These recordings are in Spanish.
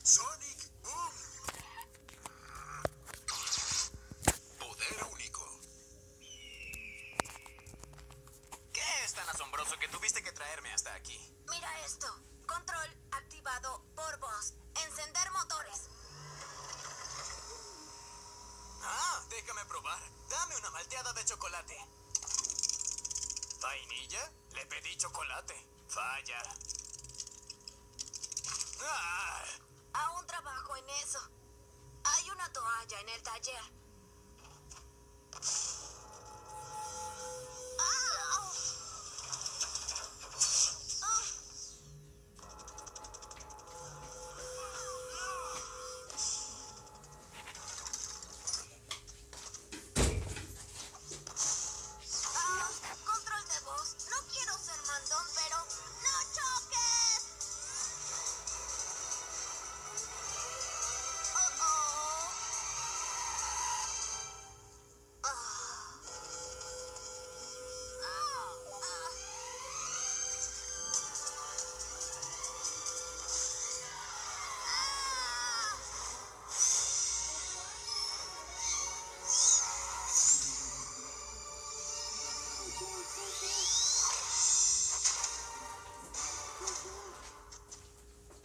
Sonic Boom. Poder único. ¿Qué es tan asombroso que tuviste que traerme hasta aquí? Mira esto. Control activado por voz. Encender motores. Ah, déjame probar. Dame una malteada de chocolate. ¿Vainilla? Le pedí chocolate. Falla. ¡Ah! Aún trabajo en eso. Hay una toalla en el taller. ¡Ah! ¡Ah! Control de voz. No quiero ser mandón, pero ¡no choques! Oh, oh.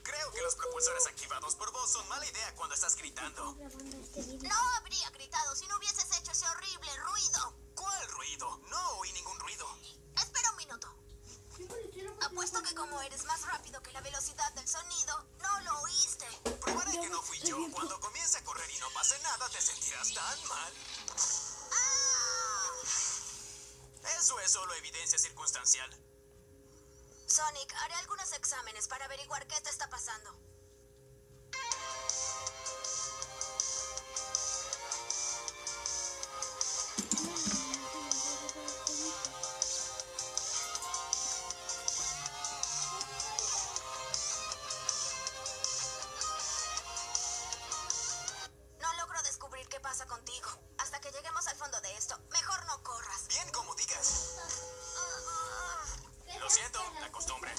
Creo que los propulsores activados por voz son mala idea cuando estás gritando. No habría gritado si no hubieses hecho ese horrible ruido. ¿Cuál ruido? No oí ningún ruido. Espera un minuto. Apuesto que como eres más rápido que la velocidad del sonido, no lo oíste. Probaré que no fui yo. Cuando comience a correr y no pase nada, te sentirás tan mal. ¡Ah! Eso es solo evidencia circunstancial. Sonic, haré algunos exámenes para averiguar qué te está pasando. No logro descubrir qué pasa contigo. Hasta que lleguemos al fondo de esto, mejor no corras. Bien, como digas. Lo siento, la costumbre.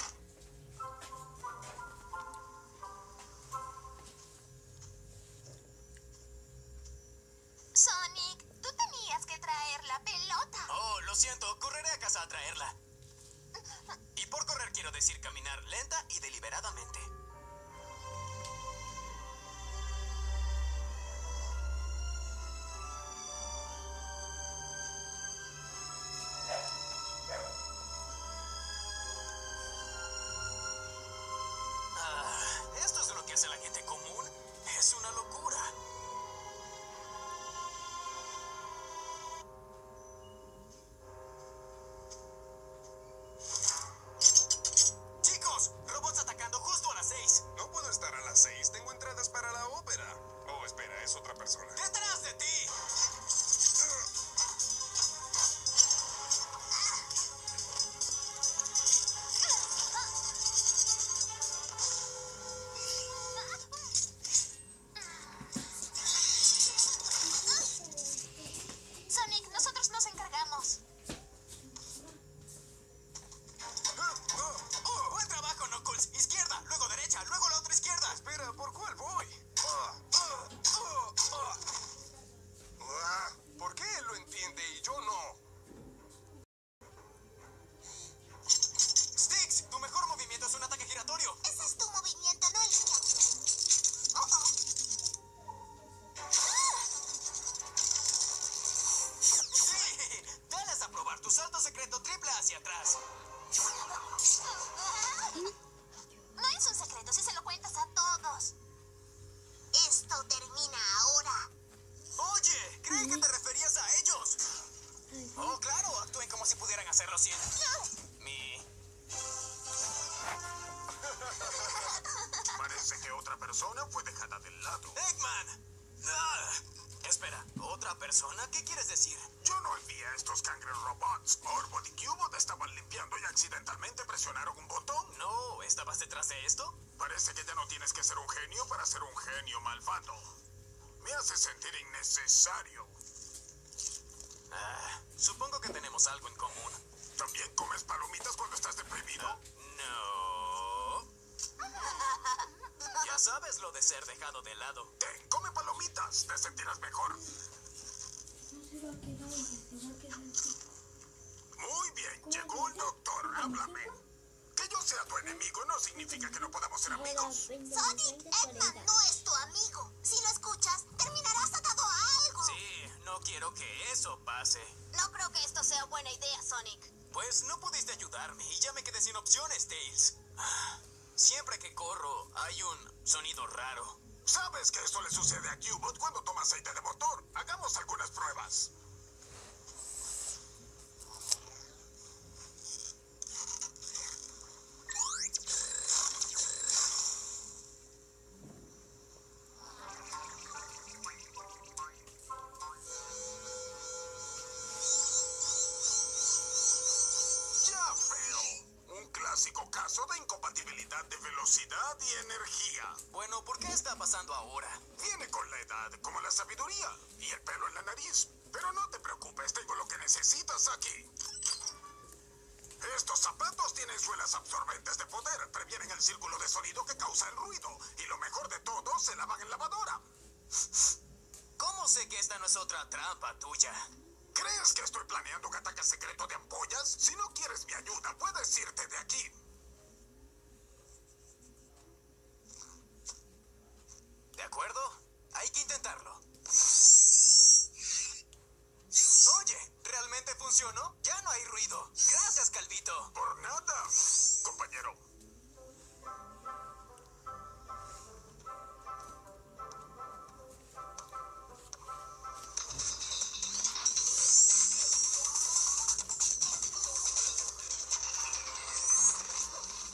Sonic, tú tenías que traer la pelota. Oh, lo siento, correré a casa a traerla. Y por correr quiero decir caminar lenta y deliberadamente. ¿Esto es lo que hace la gente común? Es una locura. Chicos, robots atacando justo a las 6. No puedo estar a las 6. Tengo entradas para la ópera. Oh, espera, es otra persona. ¡Detrás de ti! Sonic, nosotros nos encargamos. ¡Buen trabajo, Knuckles! Izquierda, luego derecha, luego la otra izquierda. Espera, ¿por cuál voy? ¿Por qué él lo entiende y yo no? Sticks, tu mejor movimiento es un ataque giratorio. Ese es tu movimiento, no el mío. Oh, oh. ¡Sí! ¡Dales a probar tu salto secreto triple hacia atrás! No es un secreto si se lo cuentas a todos. Esto termina ahora. Oye, creí que te referías a ellos. Oh, claro, actúen como si pudieran hacerlo sin mi... Parece que otra persona fue dejada del lado. ¡Eggman! Espera, ¿otra persona? ¿Qué quieres decir? Yo no envié a estos Cangre Robots. Orbot y Cubot estaban limpiando y accidentalmente presionaron un botón. No, ¿estabas detrás de esto? Parece que ya no tienes que ser un genio para ser un genio malvado. Me hace sentir innecesario. Supongo que tenemos algo en común. ¿También comes palomitas cuando estás deprimido? No. Ya sabes lo de ser dejado de lado. Ten, come palomitas. Te sentirás mejor. No se va a quedar, se va a quedar así. Muy bien, llegó el doctor. Háblame. Que yo sea tu enemigo no significa que no podamos ser amigos. Sonic, Eggman no es tu amigo. Si lo escuchas, terminarás atado a algo. Sí, no quiero que eso pase. No creo que esto sea buena idea, Sonic. Pues no pudiste ayudarme y ya me quedé sin opciones, Tails. Siempre que corro hay un sonido raro. ¿Sabes que esto le sucede a Cubot cuando toma aceite de motor? Hagamos algunas pruebas. Ya veo. Un clásico caso de incompatibilidad de velocidad y energía. Bueno, ¿por qué está pasando ahora? Viene con la edad, como la sabiduría y el pelo en la nariz. Pero no te preocupes, tengo lo que necesitas aquí. Estos zapatos tienen suelas absorbentes de poder, previenen el círculo de sonido que causa el ruido. Y lo mejor de todo, se lavan en lavadora. ¿Cómo sé que esta no es otra trampa tuya? ¿Crees que estoy planeando un ataque secreto de ampollas? Si no quieres mi ayuda, puedes irte de aquí. ¿De acuerdo? Hay que intentarlo. Oye, ¿realmente funcionó? Ya no hay ruido. Gracias, Calvito. Por nada, compañero.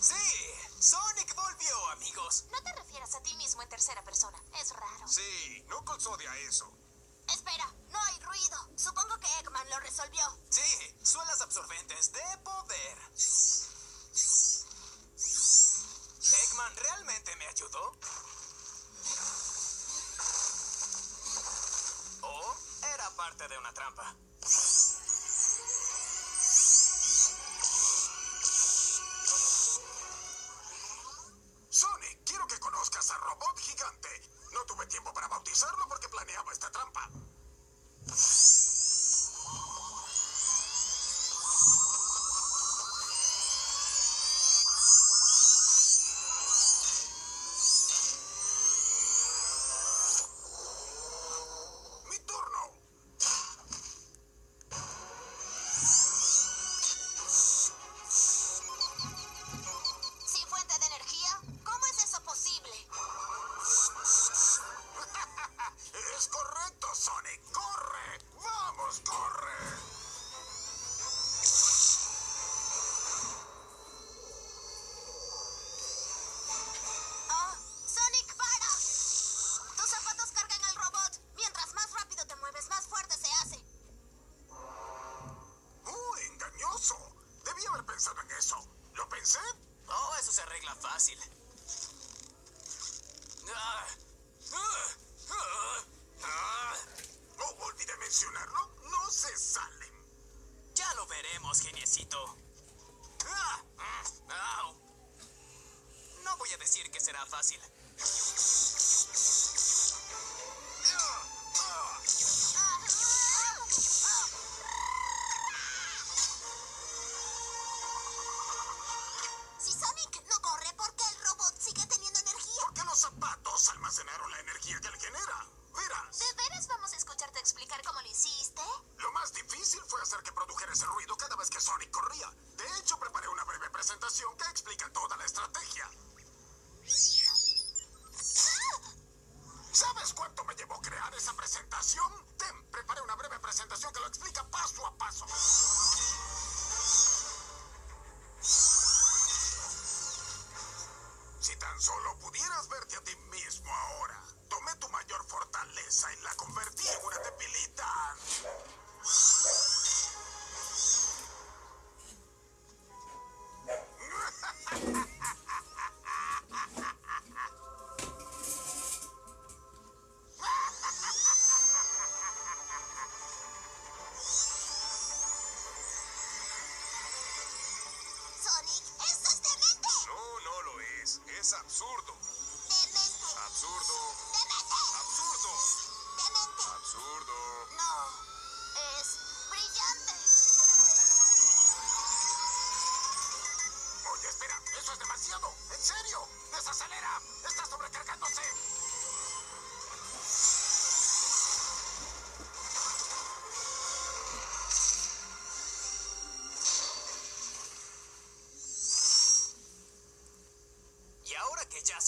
Sí, Sonic volvió, amigos. No te refieras a ti mismo en tercera persona. Es raro. Sí, no consodia eso. Espera, no hay ruido. Supongo que Eggman lo resolvió. Sí, suelas absorbentes de poder. ¿Eggman realmente me ayudó? ¿O era parte de una trampa? Sonic, quiero que conozcas a Robot Gigante. No tuve tiempo para bautizarlo porque planeaba esta trampa. Mi turno. ¿Sin fuente de energía? ¿Cómo es eso posible? Es correcto, Sonic. ¡Corre! ¡Vamos, corre! ¡Oh! ¡Sonic, para! Tus zapatos cargan al robot. Mientras más rápido te mueves, más fuerte se hace. Engañoso. Debí haber pensado en eso. ¿Lo pensé? Oh, eso se arregla fácil. Ah, ah, ah, ah. Oh, olvidé mencionarlo. No se salen. Ya lo veremos, geniecito. Ah, au. No voy a decir que será fácil. Si Sonic no corre, ¿por qué el robot sigue teniendo energía? Porque los zapatos almacenaron la energía que él genera. Verás. ¿De veras vamos a escucharte explicar cómo lo hiciste? Lo más difícil fue hacer que produjera ese ruido cada vez que Sonic corría. De hecho, preparé una breve presentación que explica toda la estrategia. ¿Sabes cuánto me llevó crear esa presentación? Preparé una breve presentación que lo explica paso a paso. Si tan solo pudieras verte a ti mismo ahora. Tomé tu mayor fortaleza y la convertí en una debilidad.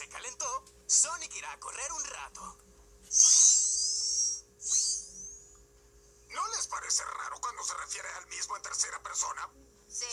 se calentó, Sonic irá a correr un rato. ¿No les parece raro cuando se refiere al mismo en tercera persona? Sí.